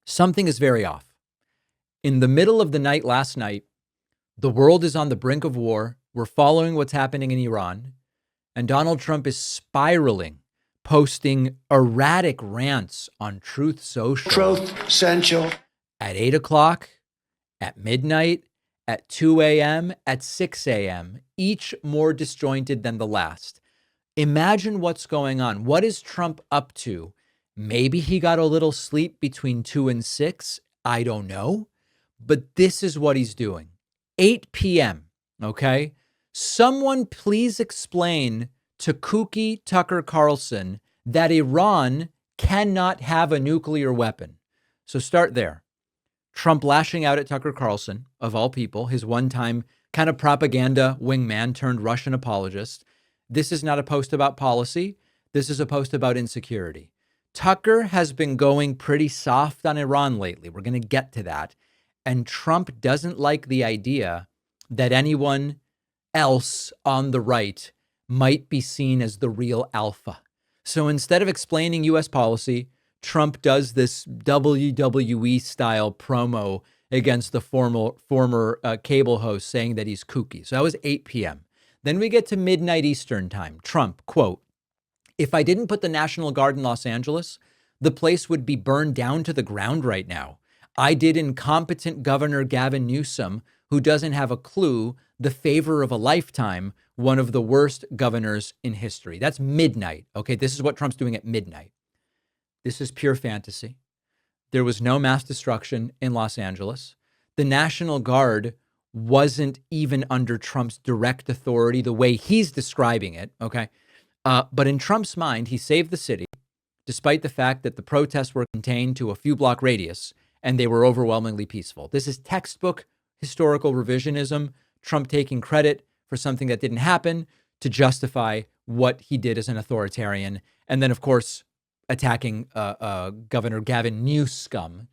Something is very off. In the middle of the night last night, the world is on the brink of war. We're following what's happening in Iran. And Donald Trump is spiraling, posting erratic rants on Truth Social. Truth Central. At 8 o'clock, at midnight, at 2 a.m., at 6 a.m., each more disjointed than the last. Imagine what's going on. What is Trump up to? Maybe he got a little sleep between 2 and 6. I don't know. But this is what he's doing. 8 p.m., okay? Someone please explain to kooky Tucker Carlson that Iran cannot have a nuclear weapon. So start there. Trump lashing out at Tucker Carlson, of all people, his one-time kind of propaganda wingman turned Russian apologist. This is not a post about policy. This is a post about insecurity. Tucker has been going pretty soft on Iran lately. We're going to get to that. And Trump doesn't like the idea that anyone else on the right might be seen as the real alpha. So instead of explaining U.S. policy, Trump does this WWE style promo against the former cable host saying that he's kooky. So that was 8 p.m. Then we get to midnight Eastern time. Trump, quote, "If I didn't put the National Guard in Los Angeles, the place would be burned down to the ground right now. I did incompetent Governor Gavin Newsom, who doesn't have a clue, the favor of a lifetime, one of the worst governors in history." That's midnight. Okay, this is what Trump's doing at midnight. This is pure fantasy. There was no mass destruction in Los Angeles. The National Guard wasn't even under Trump's direct authority the way he's describing it. Okay. But in Trump's mind, he saved the city, despite the fact that the protests were contained to a few block radius and they were overwhelmingly peaceful. This is textbook historical revisionism, Trump taking credit for something that didn't happen to justify what he did as an authoritarian. And then, of course, attacking Governor Gavin Newsom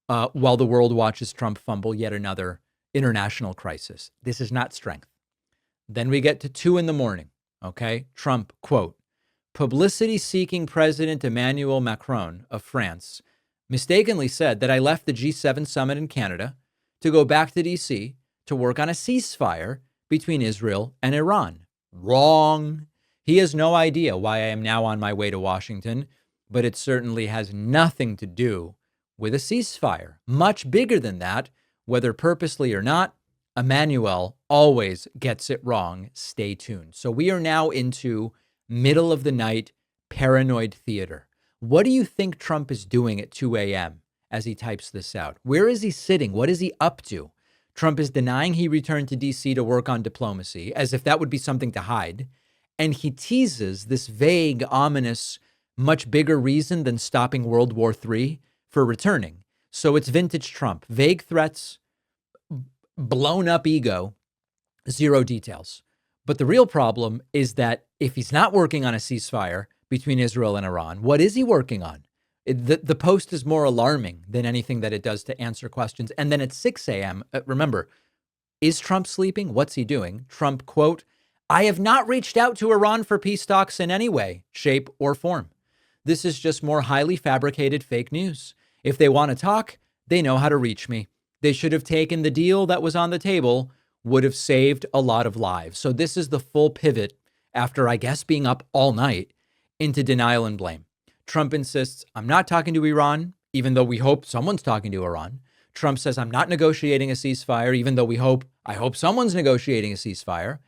while the world watches Trump fumble yet another international crisis. This is not strength. Then we get to 2 a.m. Okay. Trump, quote, "Publicity-seeking President Emmanuel Macron of France mistakenly said that I left the G7 summit in Canada to go back to D.C. to work on a ceasefire between Israel and Iran. Wrong. He has no idea why I am now on my way to Washington, but it certainly has nothing to do with a ceasefire. Much bigger than that, whether purposely or not, Emmanuel always gets it wrong. Stay tuned." So we are now into middle of the night paranoid theater. What do you think Trump is doing at 2 a.m. as he types this out? Where is he sitting? What is he up to? Trump is denying he returned to D.C. to work on diplomacy, as if that would be something to hide. And he teases this vague, ominous, much bigger reason than stopping World War III for returning. So it's vintage Trump. Vague threats, blown up ego, zero details. But the real problem is that if he's not working on a ceasefire between Israel and Iran, what is he working on? The post is more alarming than anything that it does to answer questions. And then at 6 a.m., remember, is Trump sleeping? What's he doing? Trump, quote, "I have not reached out to Iran for peace talks in any way, shape, or form. This is just more highly fabricated fake news. If they want to talk, they know how to reach me. They should have taken the deal that was on the table, would have saved a lot of lives." So this is the full pivot after, I guess, being up all night into denial and blame. Trump insists, "I'm not talking to Iran, even though we hope someone's talking to Iran." Trump says, "I'm not negotiating a ceasefire, even though I hope someone's negotiating a ceasefire."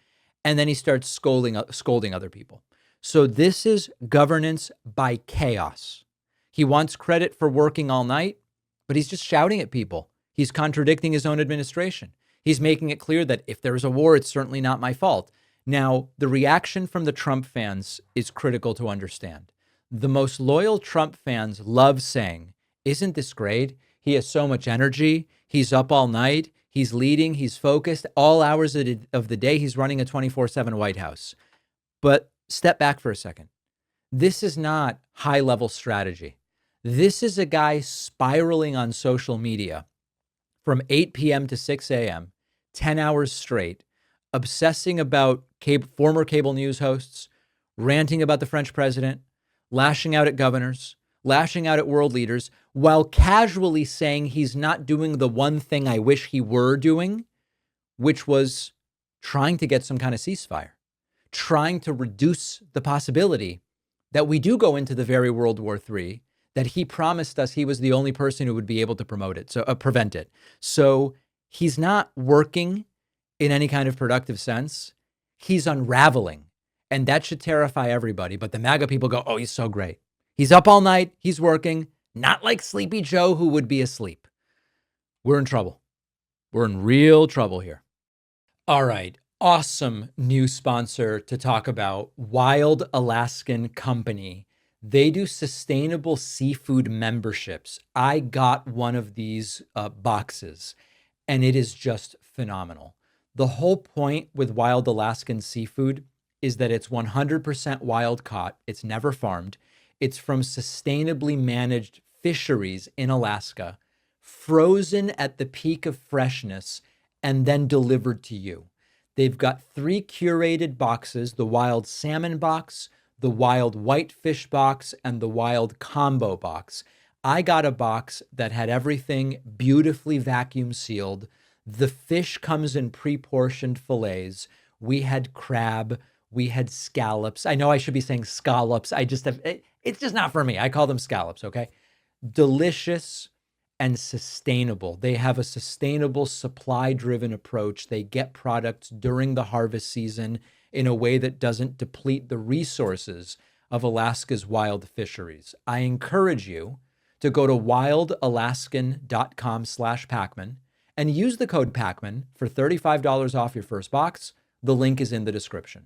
And then he starts scolding other people. So this is governance by chaos. He wants credit for working all night, but he's just shouting at people. He's contradicting his own administration. He's making it clear that if there's a war, it's certainly not my fault. Now, the reaction from the Trump fans is critical to understand. The most loyal Trump fans love saying, "Isn't this great? He has so much energy. He's up all night. He's leading. He's focused. All hours of the day, he's running a 24/7 White House." But step back for a second. This is not high-level strategy. This is a guy spiraling on social media from 8 p.m. to 6 a.m., 10 hours straight, obsessing about former cable news hosts, ranting about the French president, lashing out at governors, lashing out at world leaders while casually saying he's not doing the one thing I wish he were doing, which was trying to get some kind of ceasefire, trying to reduce the possibility that we do go into the very World War III that he promised us he was the only person who would be able to prevent it. So he's not working in any kind of productive sense. He's unraveling. And that should terrify everybody. But the MAGA people go, oh, he's so great. He's up all night. He's working. Not like Sleepy Joe, who would be asleep. We're in trouble. We're in real trouble here. All right. Awesome new sponsor to talk about, Wild Alaskan Company. They do sustainable seafood memberships. I got one of these boxes, and it is just phenomenal. The whole point with Wild Alaskan Seafood is that it's 100% wild caught. It's never farmed. It's from sustainably managed fisheries in Alaska, frozen at the peak of freshness, and then delivered to you. They've got 3 curated boxes: the wild salmon box, the wild whitefish box, and the wild combo box. I got a box that had everything beautifully vacuum sealed. The fish comes in pre-portioned fillets. We had crab, we had scallops. I know I should be saying scallops. It's just not for me. I call them scallops, okay? Delicious and sustainable. They have a sustainable, supply-driven approach. They get products during the harvest season in a way that doesn't deplete the resources of Alaska's wild fisheries. I encourage you to go to wildalaskan.com/Pacman and use the code Pacman for $35 off your first box. The link is in the description.